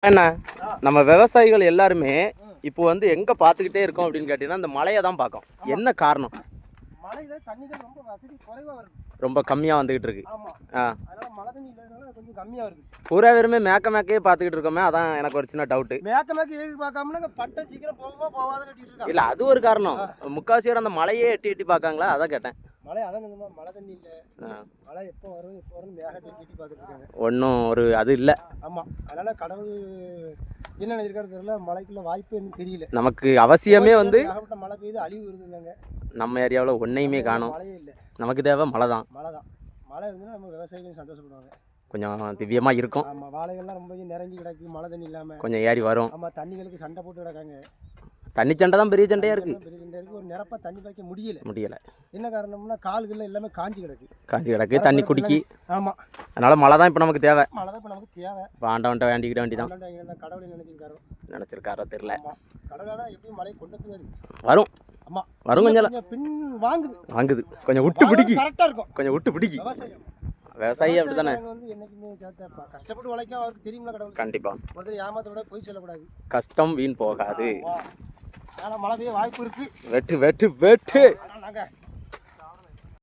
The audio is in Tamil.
என்ன நம்ம விவசாயிகள் எல்லாருமே இப்போ வந்து எங்க பார்த்துக்கிட்டே இருக்கோம் அப்படின்னு கேட்டீங்கன்னா இந்த மழையை தான் பார்க்கும். என்ன காரணம்? மழையில தண்ணிகள் ரொம்ப வசதி குறைவா வருது, ரொம்ப கம்மியா வந்துகிட்டு இருக்கு. ஆமா. அதனால மழை தண்ணி இல்லாதனால கொஞ்சம் கம்மியா வருது. பூரா வெறுமே மேக்கையே பார்த்துக்கிட்டு இருக்கோமே, அதான் எனக்கு ஒரு சின்ன டவுட்டு. மேக்க எதுக்கு பார்க்காம பட்டை சீக்கிரம் போகுமா போகாதுன்னு கட்டிட்டு இருக்காங்க. இல்லை, அது ஒரு காரணம். முக்காசியோட அந்த மழையே எட்டி எட்டி பார்க்காங்களா, அதான் கேட்டேன். மழை அதான் மழை தண்ணி இல்லை, மழை எப்போ வரும் மேகத்தை எட்டி பார்த்துட்டு இருக்காங்க. ஒன்றும் ஒரு அது இல்லை. ஆமா, அதனால கடவுள் என்ன நினைச்சிருக்காரு தெரியல, மழைக்குள்ள வாய்ப்பு எனக்கு தெரியல. நமக்கு அவசியமே வந்து மழை பெய்யுது, அழிவு வருதுங்க. நம்ம ஏரியாவில் ஒன்றையுமே காணும். மழையே இல்லை, நமக்கு தேவை மழை தான். மழை இருந்தால் நம்ம விவசாயிகள் சந்தோஷப்படுவாங்க, கொஞ்சம் திவ்யமாக இருக்கும். ஆமாம், வாழைகள்லாம் ரொம்ப நிறங்கி கிடக்கு, மழை தண்ணி இல்லாமல் கொஞ்சம் ஏறி வரும். ஆமாம், தண்ணிகளுக்கு சண்டை போட்டு கிடக்காங்க. தண்ணி சண்டை தான் பெரிய சண்டையாக இருக்குது. ஒரு நிரப்பா தண்ணி பாய்க்க முடியல. என்ன காரணம்னா கால்கள் எல்லாமே காஞ்சி கிடக்கு தண்ணி குடிக்கி. ஆமாம், அதனால மழை தான் இப்போ நமக்கு தேவை. இப்போ ஆண்டவன்ட்ட வேண்டிக்கிட்ட வேண்டிதான். கடவுளை நினைச்சிருக்காரோ தெரியல. கடவுளால எப்படி மழை கொண்டு வரும். ஆமா, வரும். கொஞ்சம் பின் வாங்குது, கொஞ்சம் விட்டு பிடிக்கி. கரெக்டா இருக்கும், கொஞ்சம் விட்டு பிடிக்கி. விவசாயி அப்படித்தானே, என்னைக்குமே கஷ்டப்பட்டு உழைக்க அவருக்கு தெரியுமா கடவுள். கண்டிப்பா ஒருத்தர் ஏமாத்த விட போய் சொல்லக்கூடாது. கஷ்டம் வீண் போகாது. மழை பெய்ய வாய்ப்பு இருக்கு. வெட்டு வெட்டு வெட்டு. நாங்க